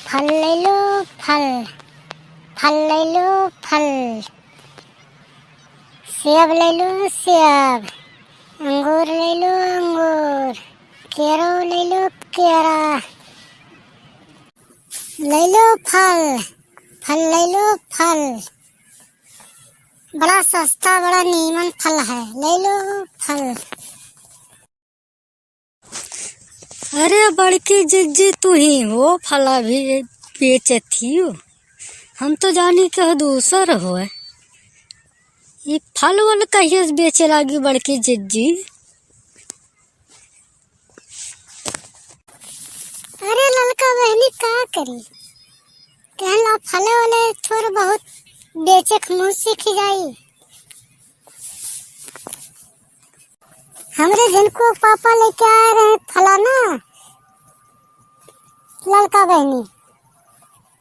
फल ले लो फल, फल ले लो फल। सेब ले लो सेब, अंगूर ले लो अंगूर, केरो ले लो केरा। ले लो फल, फल ले लो फल। बड़ा सस्ता बड़ा नीमन फल है, ले लो फल। अरे बड़की जिज्जी तू ही हो, फला भी बेचती हो। हम तो जानी के दूसर हो। ये फल वल कहिए से बेचे लागी बड़की जिज्जी? अरे ललका बहनी का करी, कहला फले वाले थोड़ा बहुत बेचे मुँह सीख जाई। हमरे जिनको पापा लेके आए रहे फला ना ललका बहनी,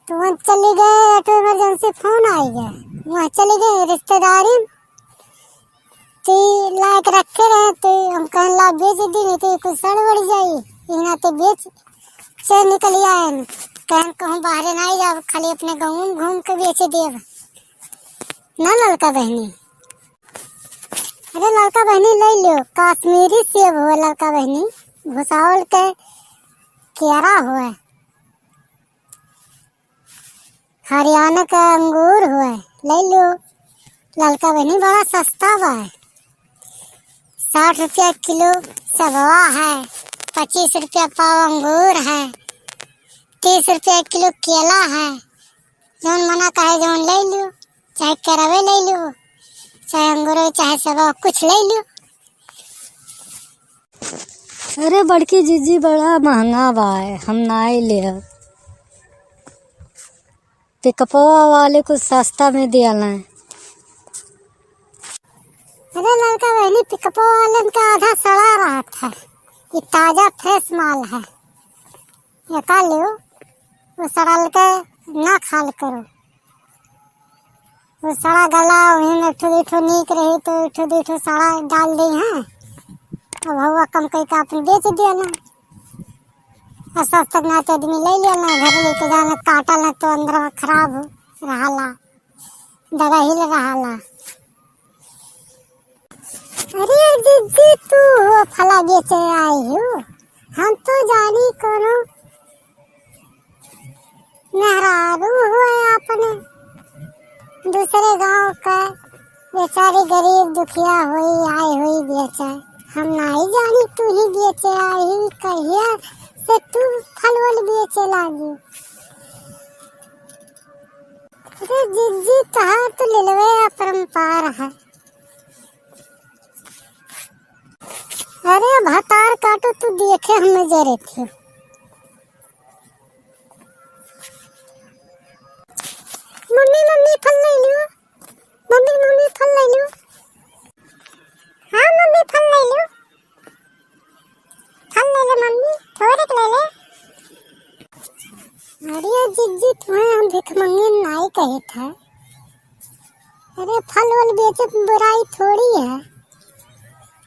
तो वहाँ चली गए, तो इमरजेंसी फोन आई गया, वहाँ चली गए रिश्तेदारी, तो लायक रखे रहे, तो हम कहने ला बेच दी, नहीं तो कुछ सड़ बढ़ जाई, यहाँ तो बेच से निकल आए। कहन कहूँ बाहर ना ही जाओ, खाली अपने गाँव में घूम के बेचे देव ना ललका बहनी। अरे ललका बहनी ले लो, कश्मीरी सेब हो ललका बहनी, भुसावल के केरा हो, हरियाणा का अंगूर हो, ले लो ललका बहनी, बड़ा सस्ता बा। 60 रुपया किलो सबवा है, 25 रुपया पाव अंगूर है, 30 रुपया किलो केला है। जौन मना कहे जौन ले लो, चाहे केरावे ले लो, चाहे अंगूर चाहे सबवा, कुछ ले लो। अरे बड़की जिज्जी बड़ा महंगा बा, हम ना ही ले। पिकअपवा वाले कुछ सस्ता में दिया है। अरे लड़का बहनी पिकअप वाले का आधा सड़ा रहा था, ये ताजा फ्रेश माल है, ये खा लो, वो सड़ल के ना खाल करो। वो सड़ा गला वहीं में ठो ठो नीक रही तो ठो सड़ा डाल दी है, अब हुआ कम कई का अपन बेच दिया ना, और सब तक ना तो आदमी ले लिया ना, घर लेके जाना काटा ना तो अंदर खराब हो रहा, दवा हिल रहा। अरे जिज्जी तू हो फला बेचे आई हो, हम तो जानी कोनो मेहरारू हुए अपने दूसरे गांव का, बेचारी गरीब दुखिया हुई आई हुई बेचे, हम नहीं जानी तू ही बेचे आई, कहिया से तू फल वल बेचे लागी। अरे जिज्जी तहार तो लिलवे अपरंपार है। अरे भतार काटो तू देखे हमें जरे थे। मम्मी मम्मी फल ले लो, मम्मी मम्मी फल ले लो, हाँ मम्मी फल ले लो, फल ले ले मम्मी, थोड़े ले ले। अरे जिज्जी तुम्हें हम भिखमंगे नहीं कहे था। अरे फल वल बेचे बुराई थोड़ी है,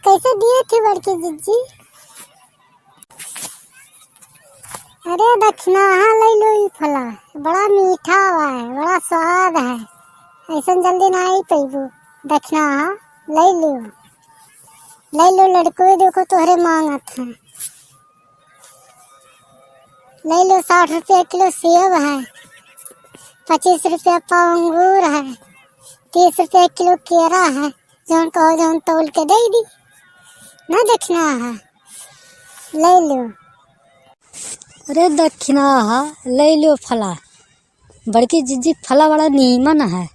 कैसे दिए थे बड़की जिज्जी? अरे दखinaha ले लो, ये फला बड़ा मीठा है, बड़ा स्वाद है, ऐसा जल्दी ना ही पैबू। दखinaha ले लो, ले लो, लड़को देखो तोहरे मांगत है, ले लो। 60 रुपया किलो सेब है, 25 रुपया पाव अंगूर है, 30 रुपया किलो केरा है, जौन कहो जौन तोल के दे दी ना दखinaha ले लो। अरे dakhinaha ले लो फला, बड़की जिज्जी फला बड़ा नीमन है,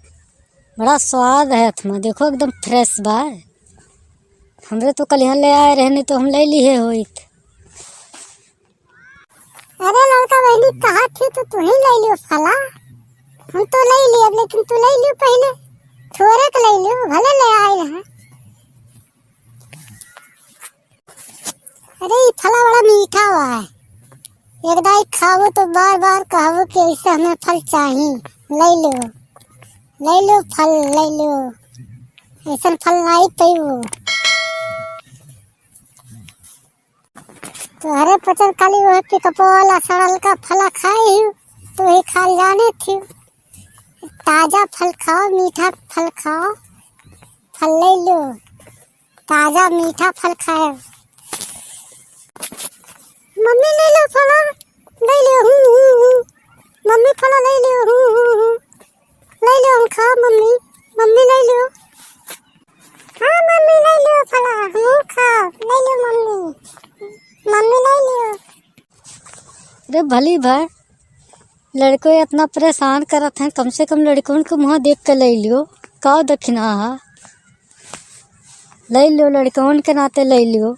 बड़ा स्वाद है थमा, देखो एकदम फ्रेश बा। हमरे तो कल यहाँ ले आए रहने तो हम ले लिए हो। अरे लड़का बहनी कहा थी तो तू ही ले लियो फला, हम तो ले लिए, लेकिन तू ले लियो पहले, थोड़े के ले लियो, भले ले आए रहा। अरे ये फला बड़ा मीठा हुआ है, एक दाई खाओ तो बार बार कहो कि ऐसे हमें फल चाहिए, ले लो ले लो फल ले लो, ऐसा फल नहीं पेबो। तो हरे पचन खाली वह पिकअप वाला सड़ल का फला खाए ही, तो ही खा जाने थी। ताजा फल खाओ, मीठा फल खाओ, फल ले लो, ताजा मीठा फल खाओ। मम्मी ले लो फला, ले लो, मम्मी फला ले लो, ले लो, हम खाओ मम्मी, मम्मी ले लो। हाँ मम्मी ले लो फला, खाओ, ले लो मम्मी, मम्मी ले लो। अरे भली भाई, लड़को इतना परेशान करत हैं, कम से कम लड़कों के मुँह देख के ले लियो। का दखिनाहा ले लो, लड़कों के नाते ले लियो।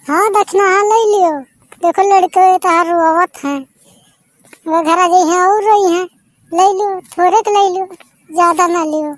हाँ दखिनाहा ले लियो। देखो लड़के तार रोवत हैं, वो घर आ गई हैं और रही हैं, ले लो, थोड़े के ले लो, ज्यादा ना लियो।